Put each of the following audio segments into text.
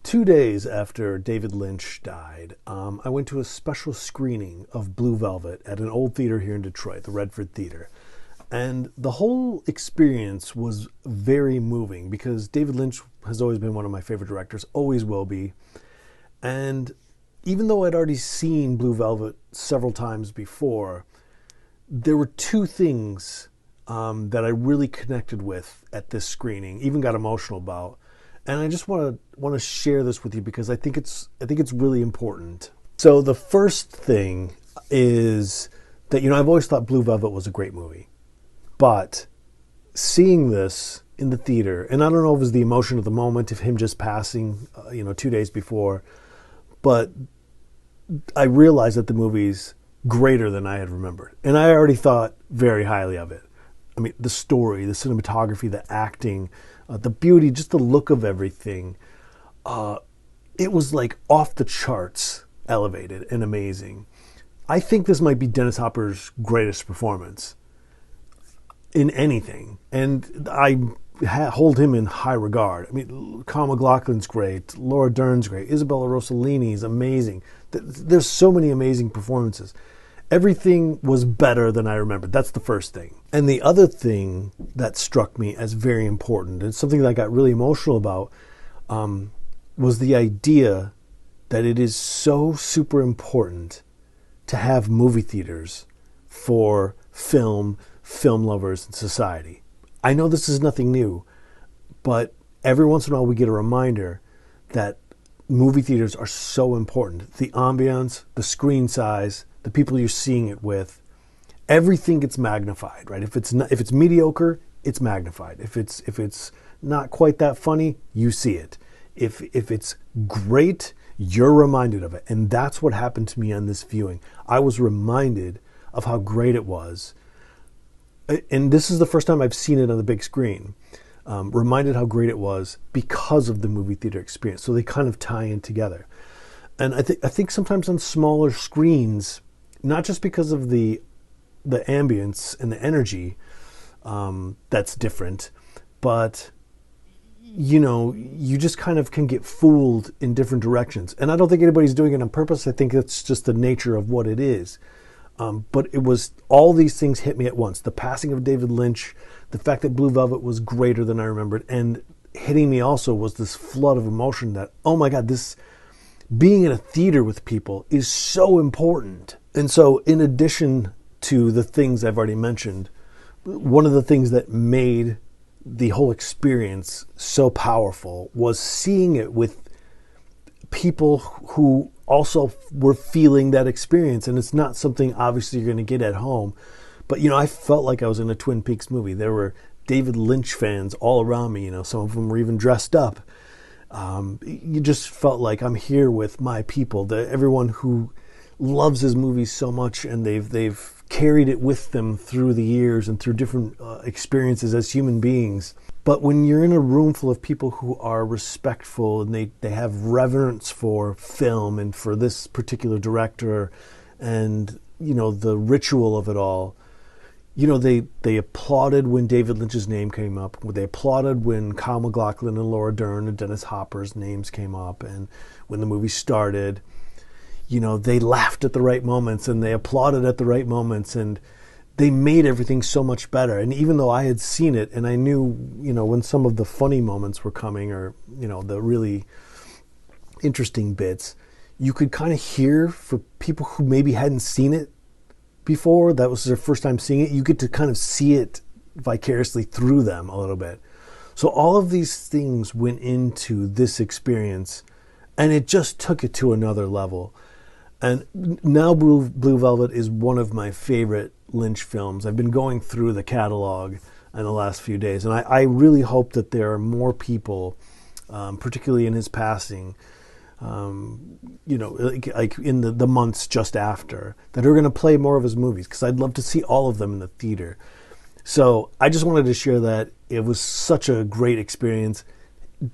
2 days after David Lynch died, I went to a special screening of Blue Velvet at an old theater here in Detroit, the Redford Theater. And the whole experience was very moving because David Lynch has always been one of my favorite directors, always will be. And even though I'd already seen Blue Velvet several times before, there were two things that I really connected with at this screening, even got emotional about. And I just want to share this with you because I think it's really important. So the first thing is that, I've always thought Blue Velvet was a great movie. But seeing this in the theater, and I don't know if it was the emotion of the moment of him just passing, 2 days before, but I realized that the movie's greater than I had remembered. And I already thought very highly of it. I mean, the story, the cinematography, the acting, the beauty, just the look of everything. It was like off the charts, elevated and amazing. I think this might be Dennis Hopper's greatest performance in anything. And I hold him in high regard. I mean, Kyle MacLachlan's great. Laura Dern's great. Isabella Rossellini's amazing. There's so many amazing performances. Everything was better than I remembered. That's the first thing. And the other thing that struck me as very important, and something that I got really emotional about, was the idea that it is so super important to have movie theaters for film lovers, and society. I know this is nothing new, but every once in a while we get a reminder that movie theaters are so important. The ambiance, the screen size, the people you're seeing it with, everything gets magnified, right? If it's mediocre, it's magnified. If it's not quite that funny, you see it. If it's great, you're reminded of it. And that's what happened to me on this viewing. I was reminded of how great it was. And this is the first time I've seen it on the big screen. Reminded how great it was because of the movie theater experience. So they kind of tie in together. And I think sometimes on smaller screens, not just because of the ambience and the energy that's different, but you just kind of can get fooled in different directions. And I don't think anybody's doing it on purpose. I think that's just the nature of what it is. But it was, all these things hit me at once. The passing of David Lynch, the fact that Blue Velvet was greater than I remembered, and hitting me also was this flood of emotion that, oh my God, this being in a theater with people is so important. And so in addition to the things I've already mentioned, one of the things that made the whole experience so powerful was seeing it with people who also were feeling that experience. And it's not something obviously you're going to get at home. But, I felt like I was in a Twin Peaks movie. There were David Lynch fans all around me. Some of them were even dressed up. You just felt like I'm here with my people, everyone who loves his movies so much, and they've carried it with them through the years and through different experiences as human beings. But when you're in a room full of people who are respectful and they have reverence for film and for this particular director and, the ritual of it all, they applauded when David Lynch's name came up. They applauded when Kyle MacLachlan and Laura Dern and Dennis Hopper's names came up. And when the movie started, they laughed at the right moments and they applauded at the right moments, and they made everything so much better. And even though I had seen it and I knew, when some of the funny moments were coming, or, the really interesting bits, you could kind of hear, for people who maybe hadn't seen it before, that was their first time seeing it, you get to kind of see it vicariously through them a little bit. So all of these things went into this experience, and it just took it to another level. And now Blue Velvet is one of my favorite Lynch films. I've been going through the catalog in the last few days, and I really hope that there are more people, particularly in his passing, like in the months just after, that are going to play more of his movies, because I'd love to see all of them in the theater. So I just wanted to share that. It was such a great experience.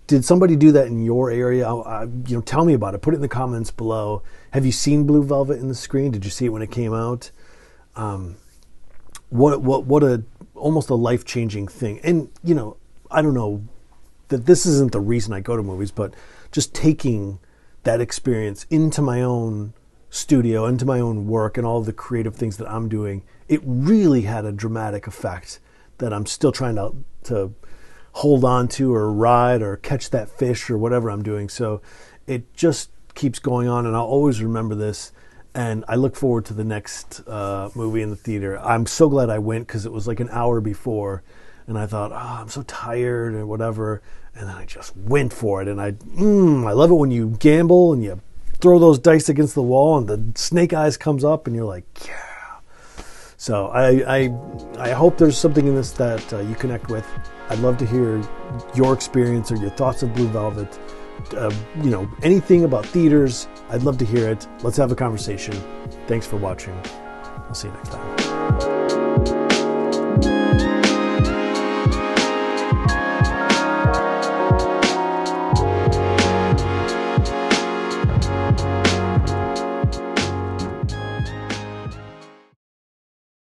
Did somebody do that in your area? Tell me about it. Put it in the comments below. Have you seen Blue Velvet in the screen? Did you see it when it came out? What a almost a life-changing thing. And I don't know that this isn't the reason I go to movies, but just taking that experience into my own studio, into my own work, and all the creative things that I'm doing, it really had a dramatic effect that I'm still trying to hold on to or ride or catch that fish or whatever I'm doing. So it just keeps going on, and I'll always remember this. And I look forward to the next movie in the theater. I'm so glad I went, because it was like an hour before, and I thought, oh, I'm so tired or whatever, and then I just went for it. And I love it when you gamble and you throw those dice against the wall and the snake eyes comes up and you're like, yeah. So I hope there's something in this that you connect with. I'd love to hear your experience or your thoughts of Blue Velvet. Anything about theaters, I'd love to hear it. Let's have a conversation. Thanks for watching. I'll see you next time.